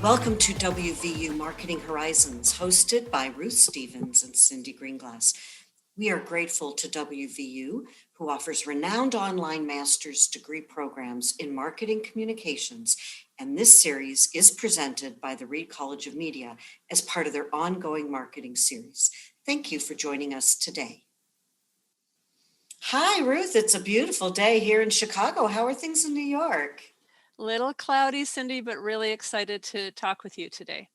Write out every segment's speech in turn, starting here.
Welcome to WVU Marketing Horizons, hosted by Ruth Stevens and Cyndi Greenglass. We are grateful to WVU, who offers renowned online master's degree programs in marketing communications, and this series is presented by the Reed College of Media as part of their ongoing marketing series. Thank you for joining us today. Hi, Ruth. It's a beautiful day here in Chicago. How are things in New York? Little cloudy, Cyndi, but really excited to talk with you today.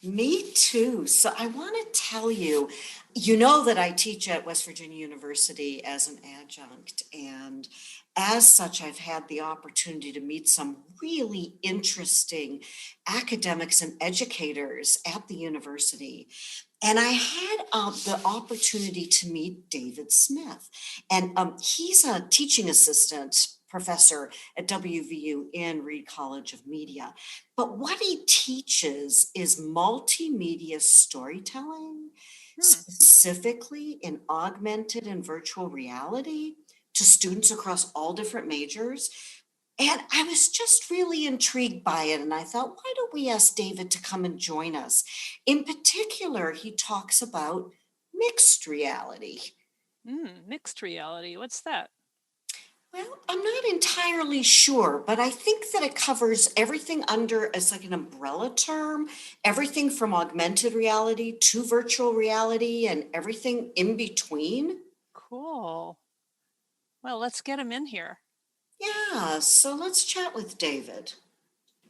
Me too. So I want to tell you, you know that I teach at West Virginia University as an adjunct, and as such, I've had the opportunity to meet some really interesting academics and educators at the university. And I had the opportunity to meet David Smith, and he's a teaching assistant professor at WVU in Reed College of Media. But what he teaches is multimedia storytelling, specifically in augmented and virtual reality to students across all different majors. And I was just really intrigued by it. And I thought, why don't we ask David to come and join us? In particular, he talks about mixed reality. Mixed reality, what's that? Well, I'm not entirely sure, but I think that it covers everything under as like an umbrella term, everything from augmented reality to virtual reality and everything in between. Cool. Well, let's get him in here. Yeah, so let's chat with David.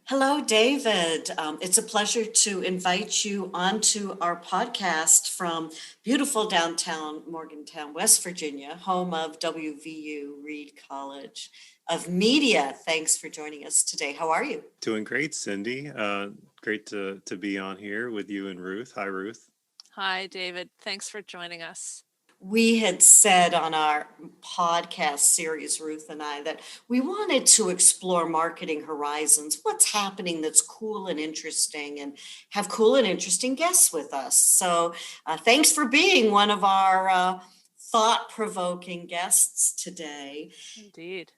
Hello, David. It's a pleasure to invite you onto our podcast from beautiful downtown Morgantown, West Virginia, home of WVU Reed College of Media. Thanks for joining us today. How are you? Doing great, Cyndi. Great to be on here with you and Ruth. Hi, Ruth. Hi, David. Thanks for joining us. We had said on our podcast series, Ruth and I, that we wanted to explore marketing horizons, what's happening that's cool and interesting, and have cool and interesting guests with us. So thanks for being one of our thought-provoking guests today. Indeed.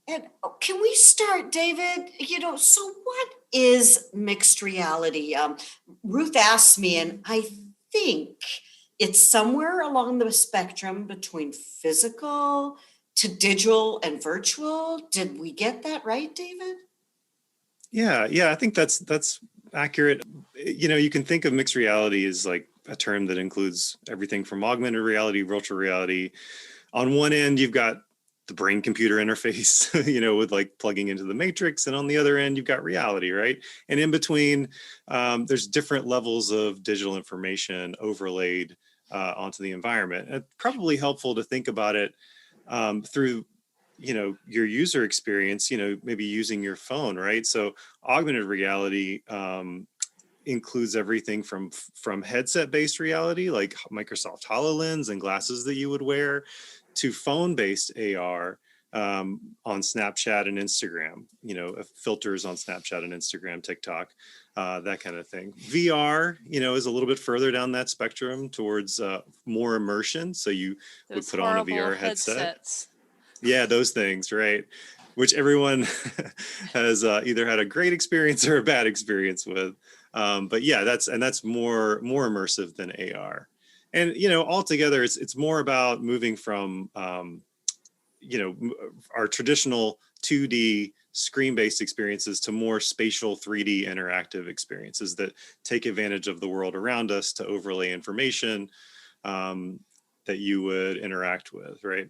And can we start, David? So what is mixed reality? Ruth asked me, and I think it's somewhere along the spectrum between physical to digital and virtual. Did we get that right, David? Yeah, I think that's accurate. You can think of mixed reality as like a term that includes everything from augmented reality, virtual reality. On one end, you've got the brain-computer interface, with like plugging into the matrix, and on the other end, you've got reality, right? And in between, there's different levels of digital information overlaid onto the environment. It's probably helpful to think about it through, your user experience, maybe using your phone, right? So augmented reality includes everything from headset-based reality, like Microsoft HoloLens and glasses that you would wear, to phone-based AR on Snapchat and Instagram, filters on Snapchat and Instagram, TikTok, that kind of thing. VR, is a little bit further down that spectrum towards more immersion. So you would put on a VR headset. Headsets. Yeah, those things, right? Which everyone has either had a great experience or a bad experience with. But yeah, that's more immersive than AR. And, altogether, it's more about moving from, our traditional 2D screen-based experiences to more spatial 3D interactive experiences that take advantage of the world around us to overlay information that you would interact with, right?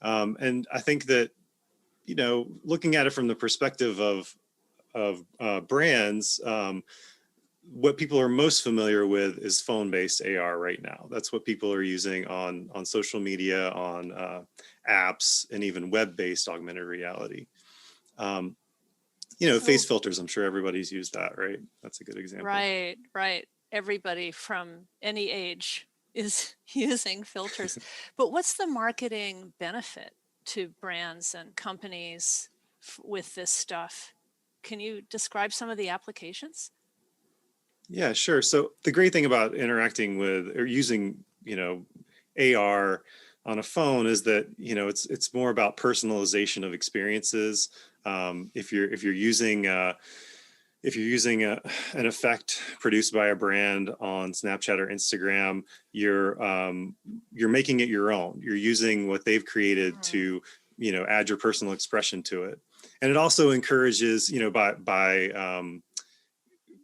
And I think that, looking at it from the perspective of brands, what people are most familiar with is phone-based AR right now. That's what people are using on social media, on apps, and even web-based augmented reality. Face filters, I'm sure everybody's used that, right? That's a good example. Right. Everybody from any age is using filters. But what's the marketing benefit to brands and companies with this stuff? Can you describe some of the applications? Yeah, sure. So the great thing about interacting with or using, AR on a phone is that, it's more about personalization of experiences. If you're using if you're using an effect produced by a brand on Snapchat or Instagram, you're making it your own. You're using what they've created to, add your personal expression to it. And it also encourages, by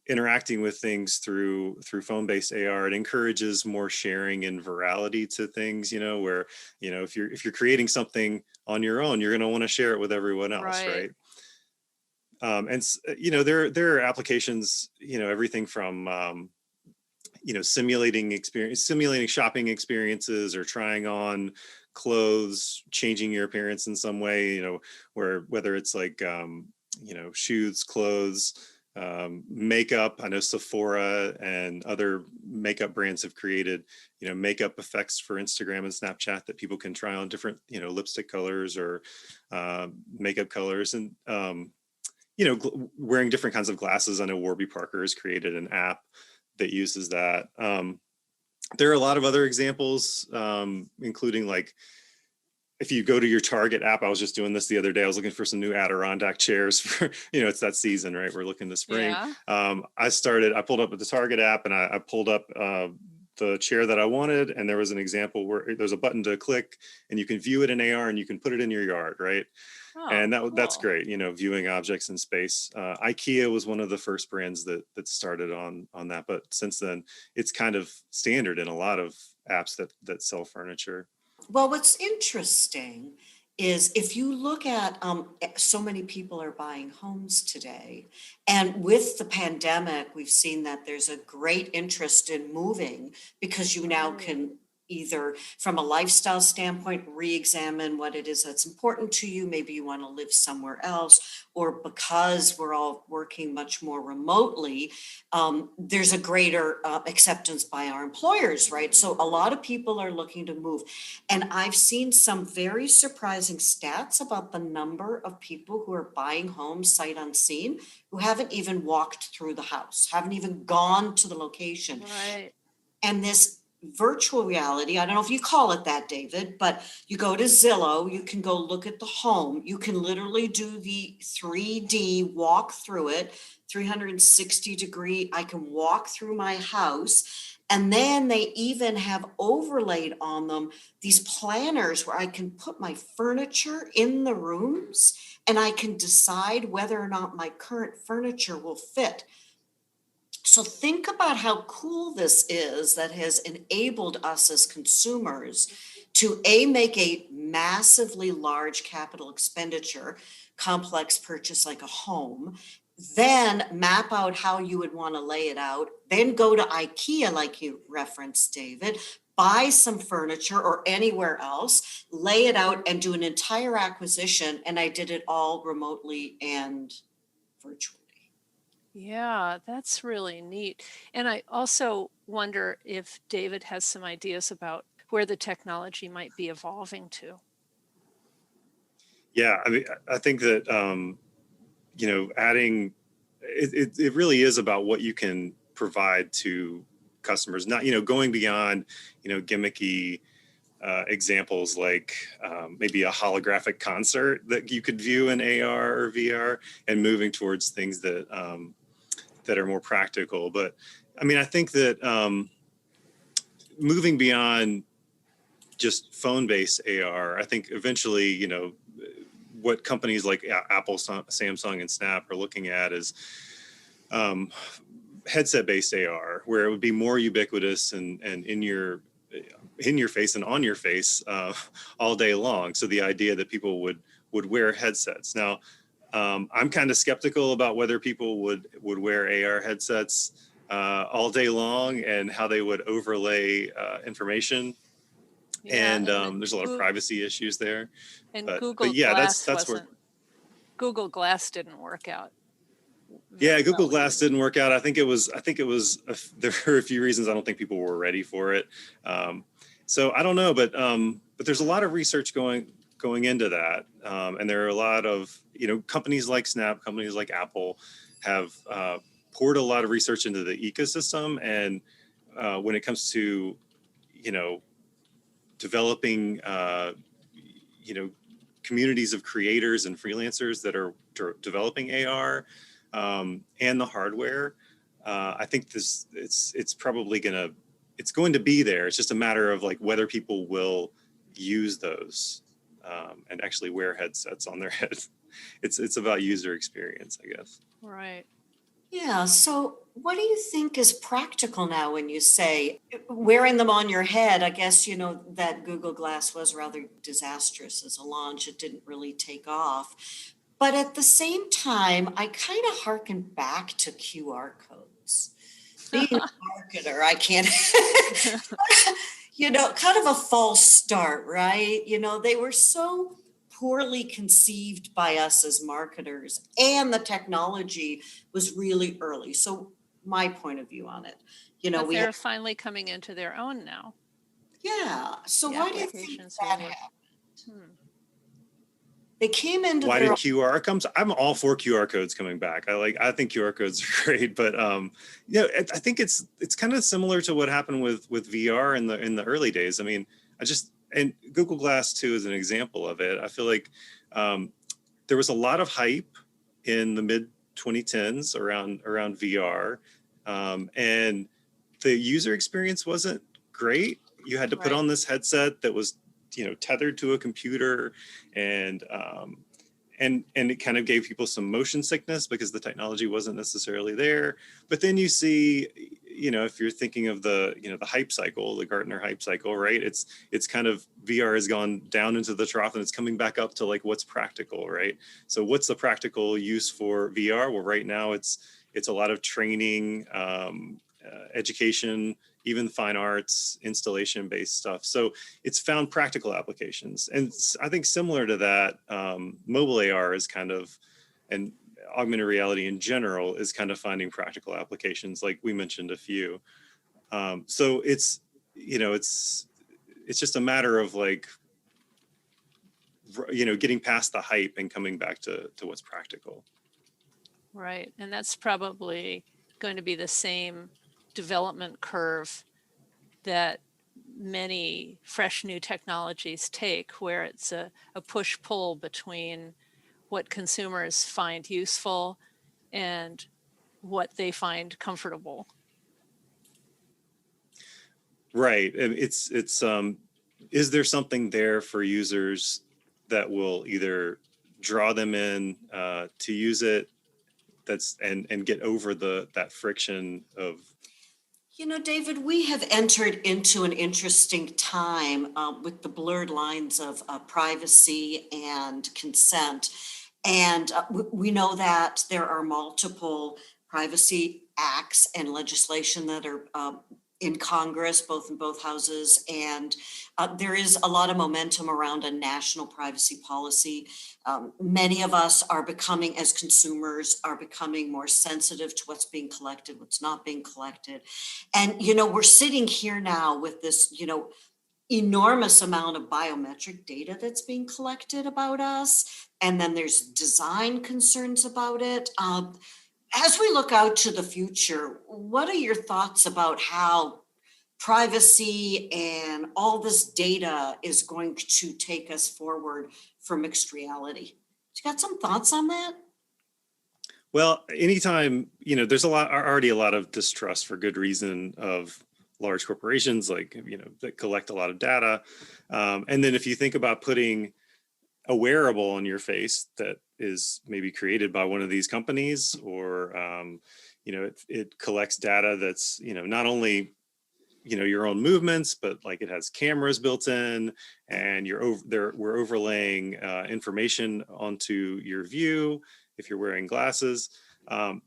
interacting with things through phone-based AR, it encourages more sharing and virality to things, where, if you're creating something on your own, you're going to want to share it with everyone else, right? And there are applications, everything from simulating shopping experiences, or trying on clothes, changing your appearance in some way, whether it's like shoes, clothes, makeup. I know Sephora and other makeup brands have created makeup effects for Instagram and Snapchat that people can try on different lipstick colors or makeup colors, and wearing different kinds of glasses. I know Warby Parker has created an app that uses that. There are a lot of other examples, including like if you go to your Target app. I was just doing this the other day. I was looking for some new Adirondack chairs for, it's that season, right? We're looking to spring. Yeah. I pulled up the Target app, and I pulled up the chair that I wanted. And there was an example where there's a button to click and you can view it in AR and you can put it in your yard, right? Oh, and that's cool. great, viewing objects in space. IKEA was one of the first brands that started on that, but since then it's kind of standard in a lot of apps that sell furniture. Well, what's interesting is if you look at so many people are buying homes today, and with the pandemic, we've seen that there's a great interest in moving because you now can either from a lifestyle standpoint re-examine what it is that's important to you. Maybe you want to live somewhere else, or because we're all working much more remotely, there's a greater acceptance by our employers, right? So a lot of people are looking to move. And I've seen some very surprising stats about the number of people who are buying homes sight unseen, who haven't even walked through the house, haven't even gone to the location. Right. And this virtual reality, I don't know if you call it that, David, but you go to Zillow, you can go look at the home. You can literally do the 3D walk through it, 360-degree. I can walk through my house. And then they even have overlaid on them these planners where I can put my furniture in the rooms and I can decide whether or not my current furniture will fit. So think about how cool this is that has enabled us as consumers to make a massively large capital expenditure, complex purchase like a home, then map out how you would want to lay it out, then go to IKEA like you referenced, David, buy some furniture or anywhere else, lay it out and do an entire acquisition. And I did it all remotely and virtually. Yeah, that's really neat. And I also wonder if David has some ideas about where the technology might be evolving to. Yeah, I mean, I think that adding it really is about what you can provide to customers, not going beyond gimmicky examples like maybe a holographic concert that you could view in AR or VR, and moving towards things that that are more practical. But I mean, I think that moving beyond just phone-based AR, I think eventually, what companies like Apple, Samsung, and Snap are looking at is headset-based AR, where it would be more ubiquitous and in your face and on your face all day long. So the idea that people would wear headsets. Now, I'm kind of skeptical about whether people would wear AR headsets all day long and how they would overlay information. Yeah, And there's a lot of privacy issues there. And But Google yeah, Glass that's where. Google Glass didn't work out. Yeah, Google well Glass either. didn't work out. I think it was. There were a few reasons I don't think people were ready for it. So I don't know, but there's a lot of research going into that, and there are a lot of companies like Snap, companies like Apple, have poured a lot of research into the ecosystem, and when it comes to developing communities of creators and freelancers that are developing AR. and the hardware. I think it's probably it's going to be there. It's just a matter of like whether people will use those and actually wear headsets on their heads. It's about user experience, I guess. Right. Yeah, so what do you think is practical now when you say wearing them on your head? I guess, you know, that Google Glass was rather disastrous as a launch. It didn't really take off. But at the same time, I kind of hearken back to QR codes. Being a marketer, I can't, you know, kind of a false start, right? You know, they were so poorly conceived by us as marketers, and the technology was really early. So, my point of view on it, you know, But we had, they're finally coming into their own now. yeah. So, The why do you think applications that are working. happened? They came into Why their did QR comes? I'm all for QR codes coming back. I think QR codes are great, but you know, I think it's kind of similar to what happened with VR in the early days. I mean, and Google Glass 2 is an example of it. I feel like there was a lot of hype in the mid 2010s around VR, and the user experience wasn't great. You had to put Right. on this headset that was, you know, tethered to a computer, and it kind of gave people some motion sickness because the technology wasn't necessarily there. But then you see, you know, if you're thinking of the, you know, the hype cycle, the Gartner hype cycle, right? It's kind of, VR has gone down into the trough and it's coming back up to like what's practical, right? So what's the practical use for VR? Well, right now it's a lot of training, education, even fine arts, installation based stuff. So it's found practical applications. And I think similar to that, mobile AR is kind of, and augmented reality in general is kind of finding practical applications, like we mentioned a few. So it's, you know, it's just a matter of like, you know, getting past the hype and coming back to what's practical. Right. And that's probably going to be the same development curve that many fresh new technologies take, where it's a push-pull between what consumers find useful and what they find comfortable. Right. And it's is there something there for users that will either draw them in to use it, that's and get over that friction of, You know, David, we have entered into an interesting time with the blurred lines of privacy and consent. And we know that there are multiple privacy acts and legislation that are in Congress, both in both houses. And there is a lot of momentum around a national privacy policy. Many of us are becoming, as consumers, are becoming more sensitive to what's being collected, what's not being collected. And, you know, we're sitting here now with this, you know, enormous amount of biometric data that's being collected about us. And then there's design concerns about it. As we look out to the future, what are your thoughts about how privacy and all this data is going to take us forward for mixed reality? You got some thoughts on that? well, anytime, you know, there's already a lot of distrust for good reason of large corporations, like, you know, that collect a lot of data. And then if you think about putting a wearable on your face that is maybe created by one of these companies, or you know, it collects data that's, you know, not only, you know, your own movements, but like it has cameras built in, and we're overlaying information onto your view if you're wearing glasses.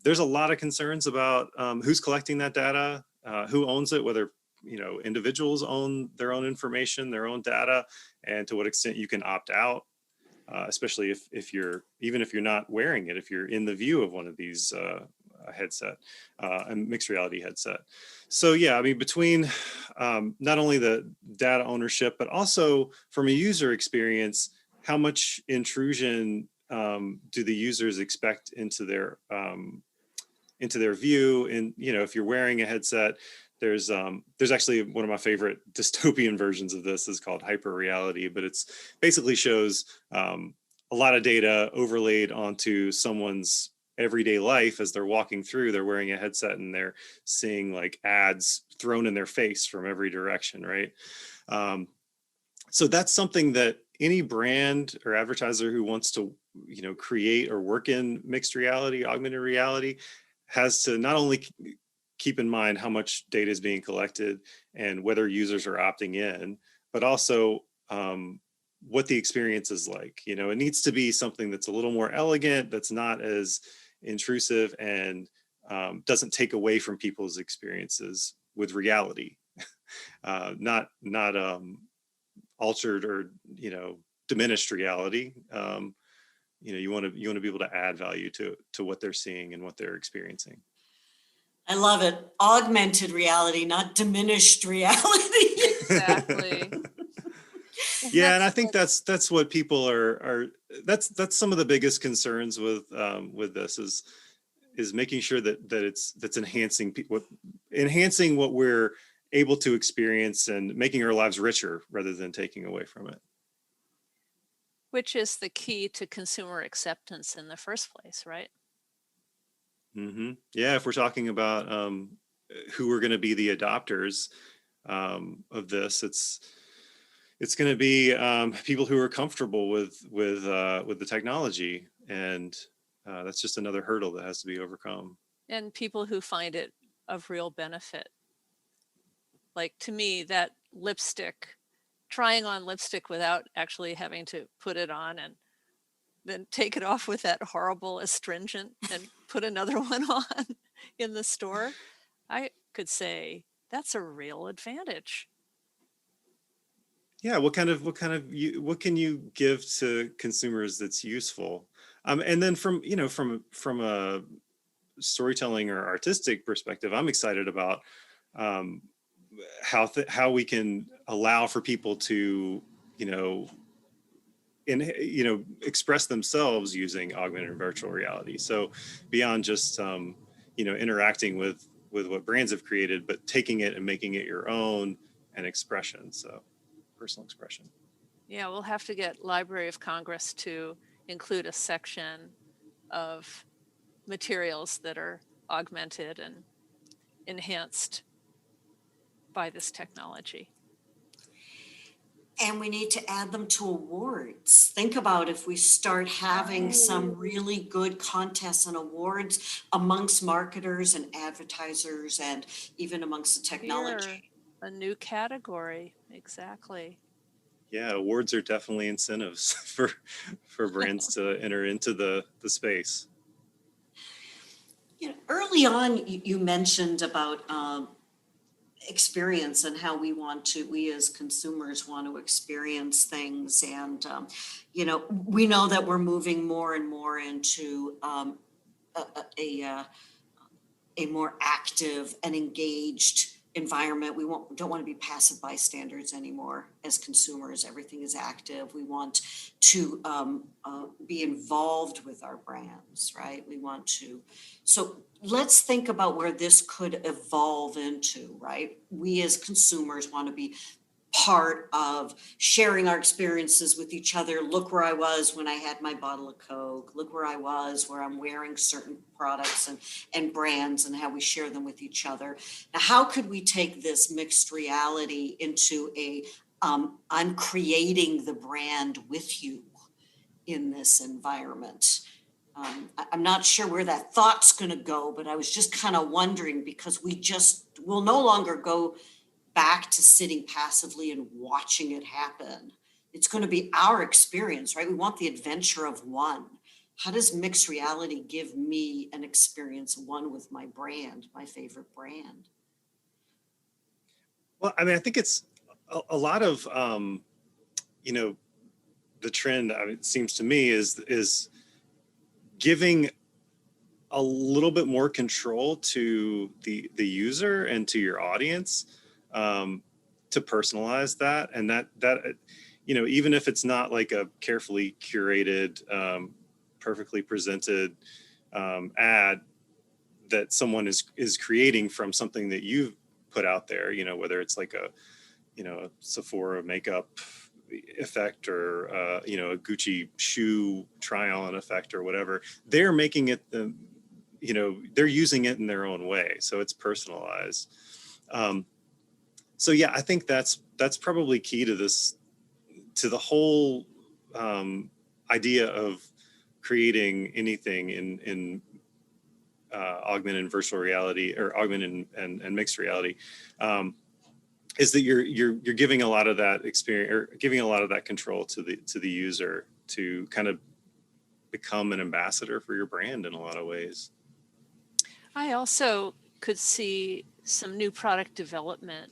There's a lot of concerns about who's collecting that data, who owns it, whether, you know, individuals own their own information, their own data, and to what extent you can opt out, especially if you're, even if you're not wearing it, if you're in the view of one of these headset, a mixed reality headset. So yeah, I mean, between not only the data ownership, but also from a user experience, how much intrusion do the users expect into their view? And, you know, if you're wearing a headset, there's actually one of my favorite dystopian versions of this is called hyper reality, but it's basically shows a lot of data overlaid onto someone's everyday life. As they're walking through, they're wearing a headset and they're seeing like ads thrown in their face from every direction, right? So that's something that any brand or advertiser who wants to, create or work in mixed reality, augmented reality, has to not only keep in mind how much data is being collected and whether users are opting in, but also what the experience is like. It needs to be something that's a little more elegant, that's not as intrusive, and doesn't take away from people's experiences with reality. Not altered or diminished reality. You want to be able to add value to what they're seeing and what they're experiencing. I love it. Augmented reality, not diminished reality. Exactly. Yeah, and I think that's what people are that's some of the biggest concerns with this is making sure that's enhancing what we're able to experience and making our lives richer rather than taking away from it. Which is the key to consumer acceptance in the first place, right? Mm-hmm. Yeah, if we're talking about who are going to be the adopters of this, it's going to be people who are comfortable with the technology, and that's just another hurdle that has to be overcome. And people who find it of real benefit. Like, to me, that lipstick, trying on lipstick without actually having to put it on and then take it off with that horrible astringent and put another one on in the store, I could say that's a real advantage. Yeah, what can you give to consumers that's useful? And then from a storytelling or artistic perspective, I'm excited about how we can allow for people to express themselves using augmented and virtual reality. So beyond just interacting with what brands have created, but taking it and making it your own and expression. So personal expression. Yeah, we'll have to get Library of Congress to include a section of materials that are augmented and enhanced by this technology. And we need to add them to awards. Think about if we start having some really good contests and awards amongst marketers and advertisers and even amongst the technology. A new category, exactly. Yeah, awards are definitely incentives for brands to enter into the space. Early on, you mentioned about experience and how we as consumers want to experience things. And, we know that we're moving more and more into a more active and engaged environment. We don't want to be passive bystanders anymore as consumers. Everything is active. We want to be involved with our brands, right? So let's think about where this could evolve into, right? We as consumers want to be part of sharing our experiences with each other. Look where I was when I had my bottle of Coke. Look where I was where I'm wearing certain products and brands and how we share them with each other. Now, how could we take this mixed reality into I'm creating the brand with you in this environment? I'm not sure where that thought's going to go, but I was just kind of wondering, because we'll no longer go back to sitting passively and watching it happen. It's going to be our experience, right? We want the adventure of one. How does mixed reality give me an experience one with my brand, my favorite brand? Well, I mean, I think it's a lot of the trend. It seems to me is giving a little bit more control to the user and to your audience, to personalize that. And that even if it's not like a carefully curated, perfectly presented ad that someone is creating from something that you've put out there, whether it's like a Sephora makeup effect or, a Gucci shoe try on effect or whatever. They're making it they're using it in their own way. So it's personalized. So yeah, I think that's probably key to this, to the whole idea of creating anything in augmented and virtual reality, or augmented and mixed reality, is that you're giving a lot of that experience, or giving a lot of that control to the user to kind of become an ambassador for your brand in a lot of ways. I also could see some new product development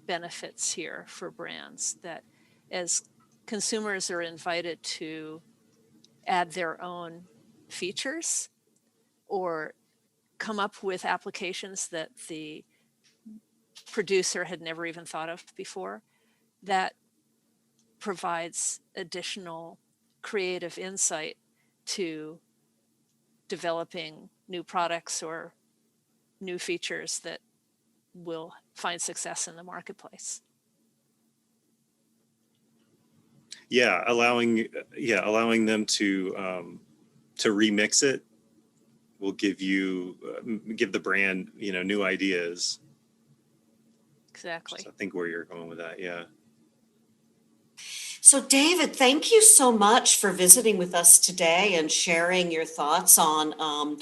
benefits here for brands, that as consumers are invited to add their own features or come up with applications that the producer had never even thought of before, that provides additional creative insight to developing new products or new features that will find success in the marketplace. Yeah, allowing them to remix it will give the brand, new ideas. Exactly. I think where you're going with that. Yeah. So David, thank you so much for visiting with us today and sharing your thoughts on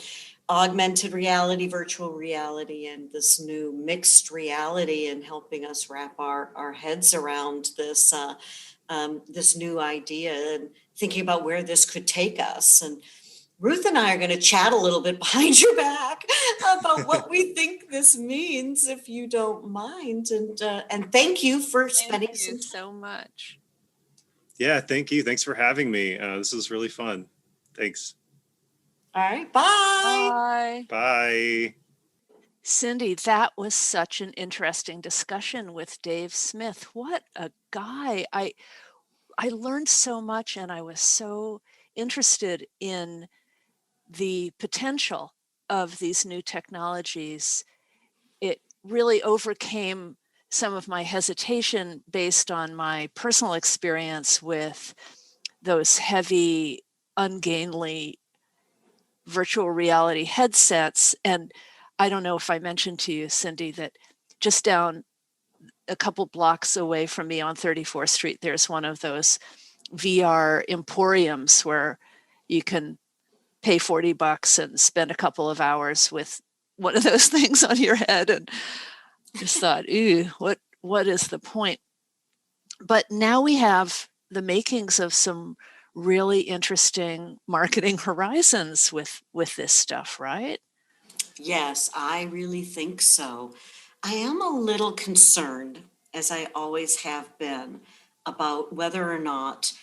augmented reality, virtual reality, and this new mixed reality, and helping us wrap our heads around this this new idea and thinking about where this could take us. And Ruth and I are going to chat a little bit behind your back about what we think this means, if you don't mind. And thank you for spending Thank some you time. so much. Yeah, thank you. Thanks for having me. This was really fun. Thanks. All right, bye. Bye. Bye. Cyndi, that was such an interesting discussion with Dave Smith. What a guy. I learned so much, and I was so interested in the potential of these new technologies. It really overcame some of my hesitation based on my personal experience with those heavy, ungainly virtual reality headsets. And I don't know if I mentioned to you, Cyndi, that just down a couple blocks away from me on 34th Street, there's one of those VR emporiums where you can pay $40 and spend a couple of hours with one of those things on your head. And just thought, ooh, what is the point? But now we have the makings of some really interesting marketing horizons with this stuff, right? Yes, I really think so. I am a little concerned, as I always have been, about whether or not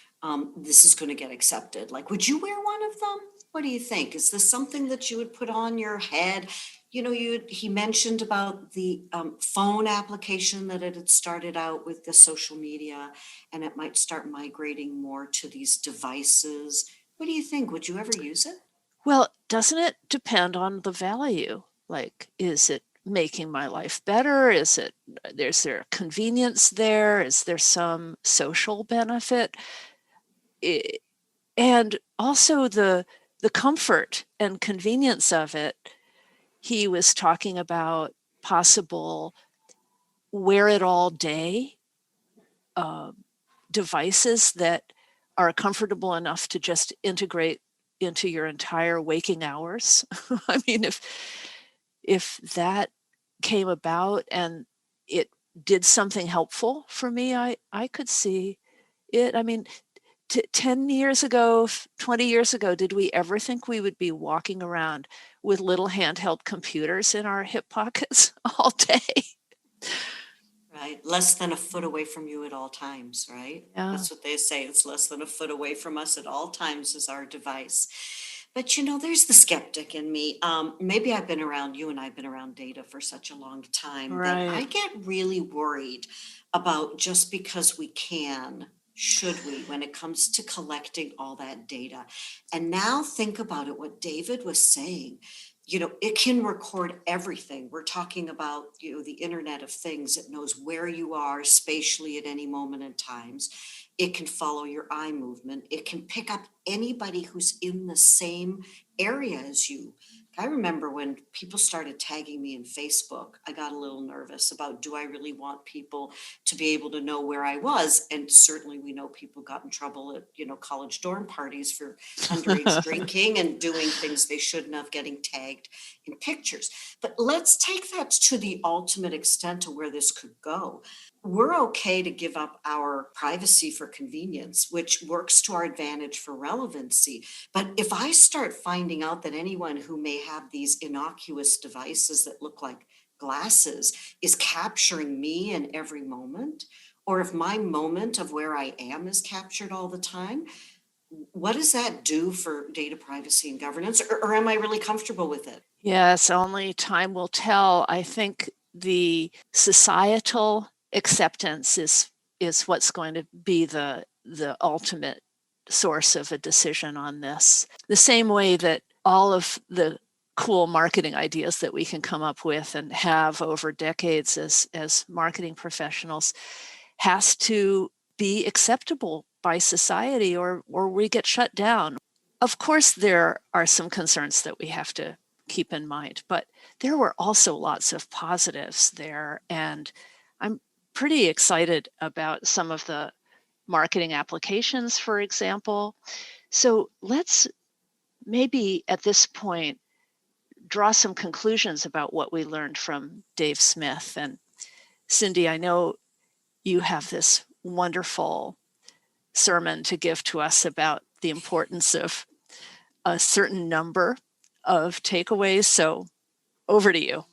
this is going to get accepted. Like, would you wear one of them? What do you think? Is this something that you would put on your head? He mentioned about the phone application that it had started out with the social media, and it might start migrating more to these devices. What do you think? Would you ever use it? Well, doesn't it depend on the value? Like, is it making my life better? Is there convenience there? Is there some social benefit? And also the comfort and convenience of it. He was talking about possible wear it all day devices that are comfortable enough to just integrate into your entire waking hours. I mean, if that came about and it did something helpful for me, I could see it. I mean, 10 years ago, 20 years ago, did we ever think we would be walking around with little handheld computers in our hip pockets all day? Right, less than a foot away from you at all times, right? Yeah. That's what they say. It's less than a foot away from us at all times is our device. But there's the skeptic in me. Maybe you and I've been around data for such a long time that I Right. get really worried about just because we can, should we, when it comes to collecting all that data. And now think about it, what David was saying, it can record everything. We're talking about, the Internet of Things. It knows where you are spatially at any moment in times. It can follow your eye movement. It can pick up anybody who's in the same area as you. I remember when people started tagging me in Facebook, I got a little nervous about, do I really want people to be able to know where I was? And certainly we know people got in trouble at, college dorm parties for underage drinking and doing things they shouldn't have, getting tagged in pictures. But let's take that to the ultimate extent to where this could go. We're okay to give up our privacy for convenience, which works to our advantage for relevancy. But if I start finding out that anyone who may have these innocuous devices that look like glasses is capturing me in every moment, or if my moment of where I am is captured all the time, what does that do for data privacy and governance? Or am I really comfortable with it? Yes, only time will tell. I think the societal acceptance is what's going to be the ultimate source of a decision on this. The same way that all of the cool marketing ideas that we can come up with and have over decades as marketing professionals has to be acceptable by society, or we get shut down. Of course, there are some concerns that we have to keep in mind, but there were also lots of positives there. And I'm pretty excited about some of the marketing applications, for example. So let's maybe at this point draw some conclusions about what we learned from Dave Smith. And Cyndi, I know you have this wonderful sermon to give to us about the importance of a certain number of takeaways. So over to you.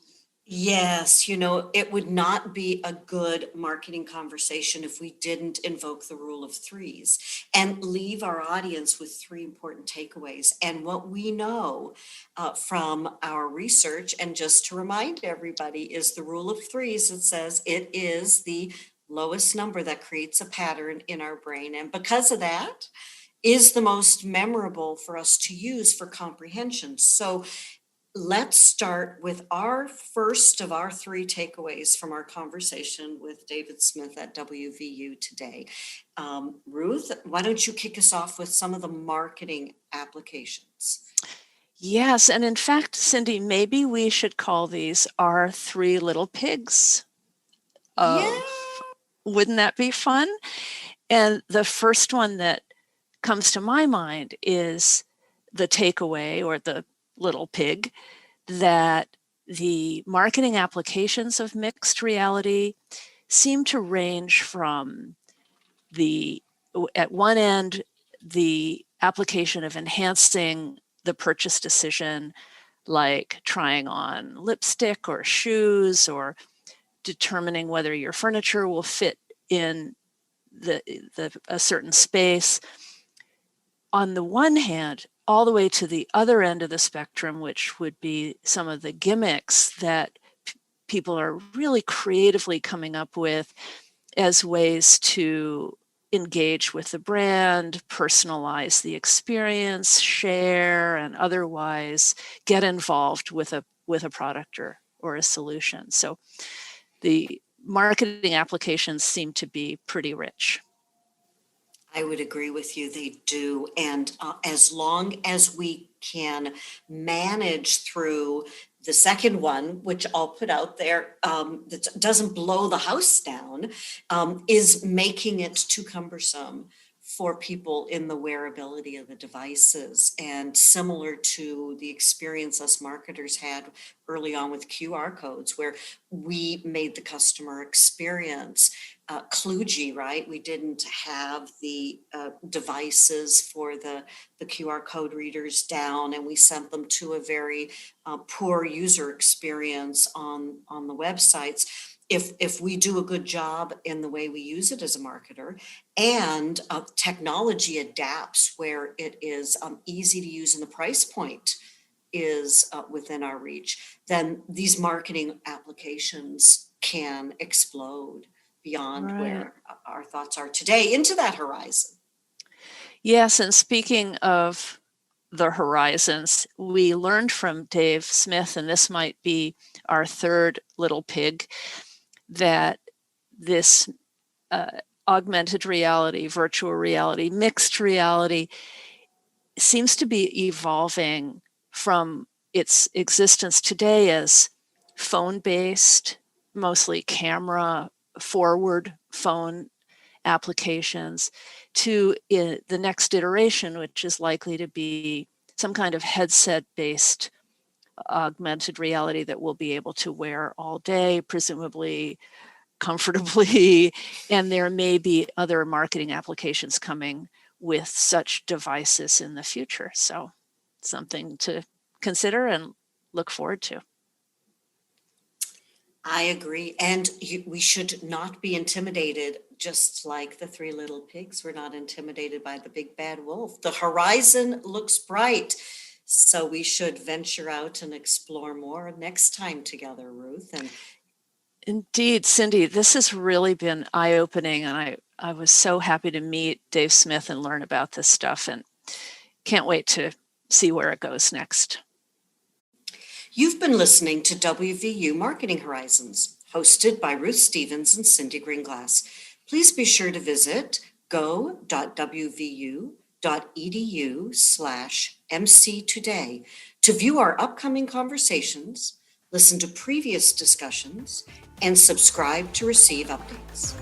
Yes, it would not be a good marketing conversation if we didn't invoke the rule of threes and leave our audience with three important takeaways. And what we know from our research, and just to remind everybody, is the rule of threes. It says it is the lowest number that creates a pattern in our brain. And because of that, is the most memorable for us to use for comprehension. So let's start with our first of our three takeaways from our conversation with David Smith at WVU today. Ruth, why don't you kick us off with some of the marketing applications? Yes, and in fact, Cyndi, maybe we should call these our three little pigs. Wouldn't that be fun? And the first one that comes to my mind is the takeaway, or the little pig, that the marketing applications of mixed reality seem to range from at one end, the application of enhancing the purchase decision, like trying on lipstick or shoes, or determining whether your furniture will fit in a certain space. On the one hand, all the way to the other end of the spectrum, which would be some of the gimmicks that people are really creatively coming up with as ways to engage with the brand, personalize the experience, share, and otherwise get involved with a product or a solution. So the marketing applications seem to be pretty rich. I would agree with you, they do. And as long as we can manage through the second one, which I'll put out there, that doesn't blow the house down, is making it too cumbersome for people in the wearability of the devices. And similar to the experience us marketers had early on with QR codes, where we made the customer experience kludgy, right? We didn't have the devices for the QR code readers down, and we sent them to a very poor user experience on the websites. If we do a good job in the way we use it as a marketer, and technology adapts where it is easy to use and the price point is within our reach, then these marketing applications can explode beyond where our thoughts are today into that horizon. Yes, and speaking of the horizons. We learned from Dave Smith, and this might be our third little pig, that this augmented reality, virtual reality, mixed reality seems to be evolving from its existence today as phone-based, mostly camera forward phone applications, to the next iteration, which is likely to be some kind of headset-based augmented reality that we'll be able to wear all day, presumably comfortably. And there may be other marketing applications coming with such devices in the future. So something to consider and look forward to. I agree. And we should not be intimidated, just like the three little pigs were not intimidated by the big bad wolf. The horizon looks bright. So we should venture out and explore more next time together, Ruth. And indeed, Cyndi, this has really been eye-opening, and I was so happy to meet Dave Smith and learn about this stuff, and can't wait to see where it goes next. You've been listening to WVU Marketing Horizons, hosted by Ruth Stevens and Cyndi Greenglass. Please be sure to visit go.wvu.edu/MC Today to view our upcoming conversations, listen to previous discussions, and subscribe to receive updates.